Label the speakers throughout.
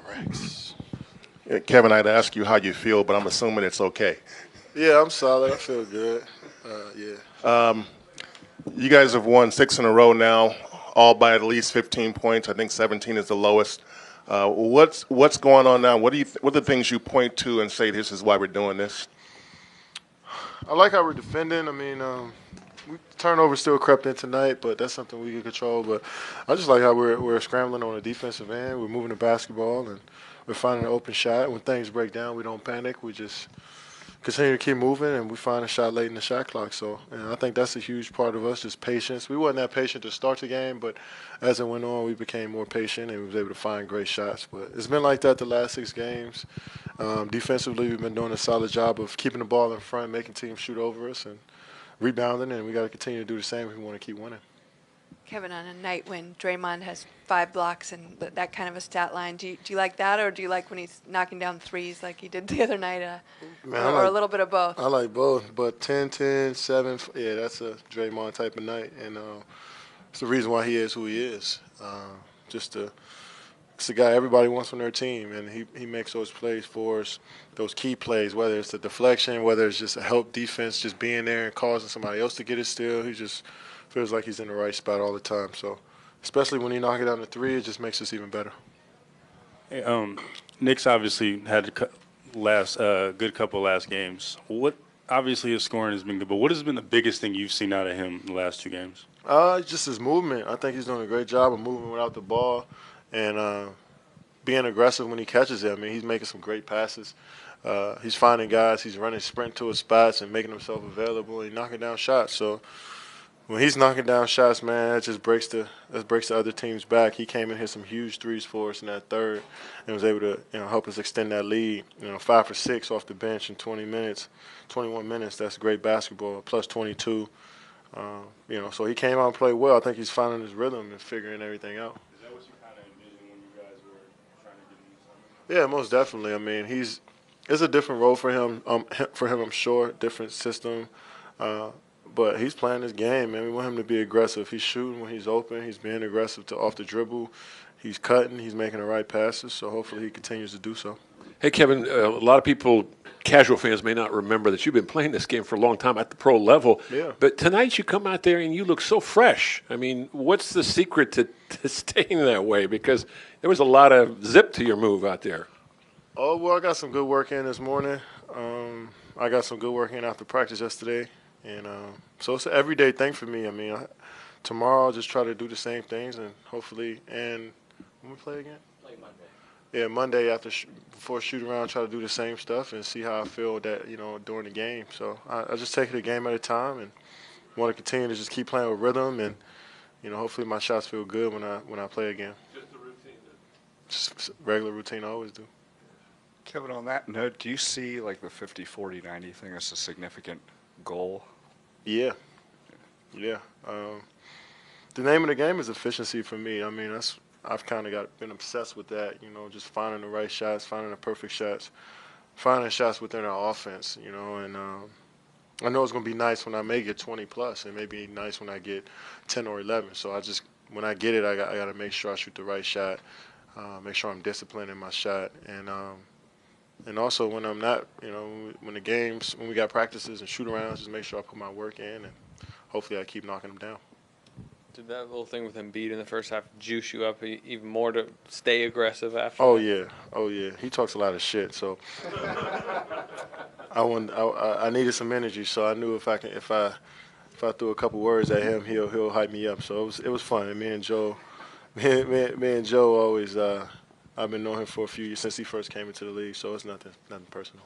Speaker 1: Rex.
Speaker 2: Yeah, Kevin, I'd ask you how you feel, but I'm assuming it's okay.
Speaker 3: Yeah, I'm solid. I feel good. Yeah.
Speaker 2: You guys have won 6 in a row now, all by at least 15 points. I think 17 is the lowest. What's going on now? What are the things you point to and say this is why we're doing this?
Speaker 3: I like how we're defending. Turnover still crept in tonight, but that's something we can control. But I just like how we're scrambling on the defensive end. We're moving the basketball and we're finding an open shot. When things break down, we don't panic. We just continue to keep moving, and we find a shot late in the shot clock. So, I think that's a huge part of us, just patience. We wasn't that patient to start the game, but as it went on, we became more patient and we was able to find great shots. But it's been like that the last 6 games. Defensively, we've been doing a solid job of keeping the ball in front, making teams shoot over us, and rebounding, and we got to continue to do the same if we want to keep winning.
Speaker 4: Kevin, on a night when Draymond has 5 blocks and that kind of a stat line, do you like that, or do you like when he's knocking down threes like he did the other night, or a little bit of both?
Speaker 3: I like both, but 10, 10, 7, yeah, that's a Draymond type of night, and it's the reason why he is who he is. It's the guy everybody wants on their team, and he makes those plays for us, those key plays, whether it's the deflection, whether it's just a help defense, just being there and causing somebody else to get it steal. He just feels like he's in the right spot all the time. So, especially when he knock it down the three, it just makes us even better.
Speaker 5: Hey, Knicks obviously had a good couple last games. Obviously his scoring has been good, but what has been the biggest thing you've seen out of him in the last 2 games?
Speaker 3: Just his movement. I think he's doing a great job of moving without the ball and being aggressive when he catches it. I mean, he's making some great passes. He's finding guys. He's running sprint to his spots and making himself available and knocking down shots. So when he's knocking down shots, man, that just breaks the other team's back. He came and hit some huge threes for us in that third and was able to help us extend that lead. 5 for 6 off the bench in 20 minutes, 21 minutes. That's great basketball. Plus 22. So he came out and played well. I think he's finding his rhythm and figuring everything out.
Speaker 5: Is that what you kind of envisioned when you guys were trying to get him something?
Speaker 3: Yeah, most definitely. I mean, it's a different role for him. I'm sure, different system. But he's playing his game, man. We want him to be aggressive. He's shooting when he's open. He's being aggressive off the dribble. He's cutting. He's making the right passes. So hopefully he continues to do so.
Speaker 1: Hey, Kevin, a lot of people, casual fans, may not remember that you've been playing this game for a long time at the pro level.
Speaker 3: Yeah.
Speaker 1: But tonight you come out there and you look so fresh. I mean, what's the secret to staying that way? Because there was a lot of zip to your move out there.
Speaker 3: Oh, well, I got some good work in this morning. I got some good work in after practice yesterday. And so it's an everyday thing for me. I mean, tomorrow I'll just try to do the same things and hopefully – and when we play again?
Speaker 6: Play Monday.
Speaker 3: Yeah, Monday before shoot around, try to do the same stuff and see how I feel that during the game. So I just take it a game at a time and want to continue to just keep playing with rhythm and hopefully my shots feel good when I play again.
Speaker 1: Just the routine.
Speaker 3: Just regular routine I always do.
Speaker 6: Kevin, on that note, do you see like the 50-40-90 thing as a significant goal?
Speaker 3: Yeah. The name of the game is efficiency for me. I mean, I've kind of been obsessed with that. Just finding the right shots, finding the perfect shots, finding shots within our offense. And I know it's gonna be nice when I may get 20 plus, and maybe nice when I get 10 or 11. So when I get it, I got to make sure I shoot the right shot, make sure I'm disciplined in my shot, and also when I'm not, when we got practices and shoot arounds, just make sure I put my work in, and hopefully I keep knocking them down.
Speaker 7: Did that little thing with Embiid in the first half juice you up even more to stay aggressive after?
Speaker 3: Oh yeah. He talks a lot of shit, so I needed some energy, so I knew if I threw a couple words at him, he'll hype me up. So it was fun. And me and Joe always. I've been knowing him for a few years since he first came into the league, so it's nothing personal.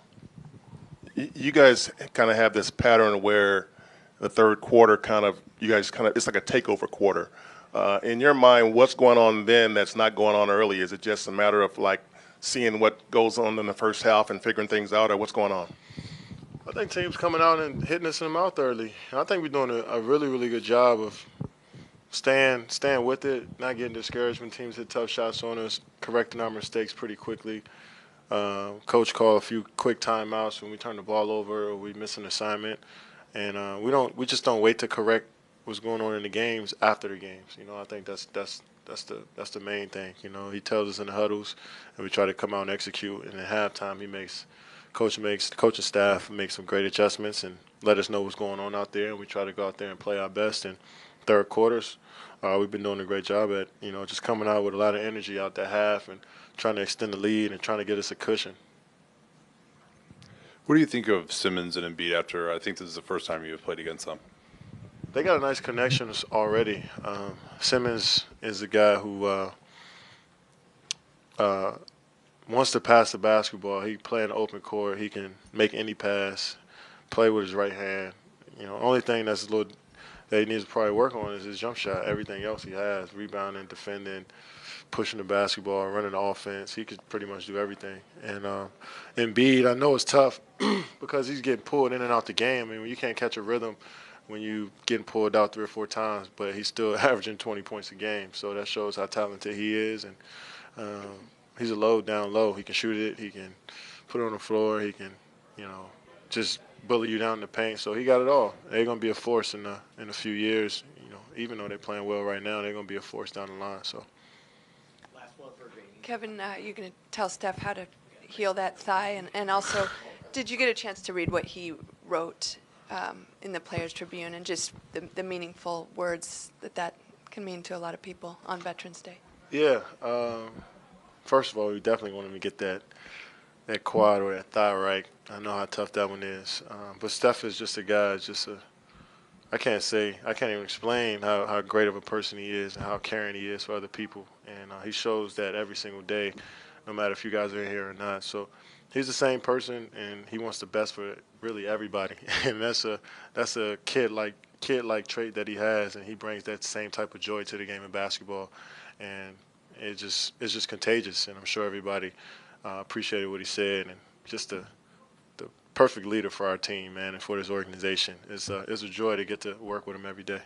Speaker 2: You guys kind of have this pattern where the third quarter it's like a takeover quarter. In your mind, what's going on then that's not going on early? Is it just a matter of like seeing what goes on in the first half and figuring things out, or what's going on?
Speaker 3: I think teams coming out and hitting us in the mouth early. I think we're doing a really, really good job of staying with it, not getting discouraged when teams hit tough shots on us, correcting our mistakes pretty quickly. Coach called a few quick timeouts when we turn the ball over or we miss an assignment, and we just don't wait to correct what's going on in the games after the games. I think that's that's the main thing. You know, he tells us in the huddles, and we try to come out and execute. And at halftime, the coaching staff makes some great adjustments and let us know what's going on out there, and we try to go out there and play our best. And third quarters, we've been doing a great job at just coming out with a lot of energy out that half and trying to extend the lead and trying to get us a cushion.
Speaker 8: What do you think of Simmons and Embiid after, I think this is the first time you have played against them?
Speaker 3: They got a nice connection already. Simmons is a guy who wants to pass the basketball. He play in the open court. He can make any pass, play with his right hand. Only thing that he needs to probably work on is his jump shot. Everything else he has, rebounding, defending, pushing the basketball, running the offense. He could pretty much do everything. And Embiid, I know it's tough because he's getting pulled in and out the game. I mean, you can't catch a rhythm when you getting pulled out 3 or 4 times, but he's still averaging 20 points a game. So that shows how talented he is. And he's a down low. He can shoot it. He can put it on the floor. He can, just bully you down in the paint. So he got it all. They're going to be a force in a few years. Even though they're playing well right now, they're going to be a force down the line. So.
Speaker 4: Kevin, you're going to tell Steph how to heal that thigh, and also, did you get a chance to read what he wrote in the Players Tribune and just the meaningful words that can mean to a lot of people on Veterans Day?
Speaker 3: Yeah. First of all, we definitely want him to get that quad or that thigh right. I know how tough that one is. But Steph is just a guy, I can't even explain how great of a person he is and how caring he is for other people. And he shows that every single day, no matter if you guys are in here or not. So he's the same person, and he wants the best for really everybody. And that's a kid-like trait that he has, and he brings that same type of joy to the game of basketball. And it's just contagious, and I'm sure everybody appreciated what he said, and just the perfect leader for our team, man, and for this organization. It's a joy to get to work with him every day.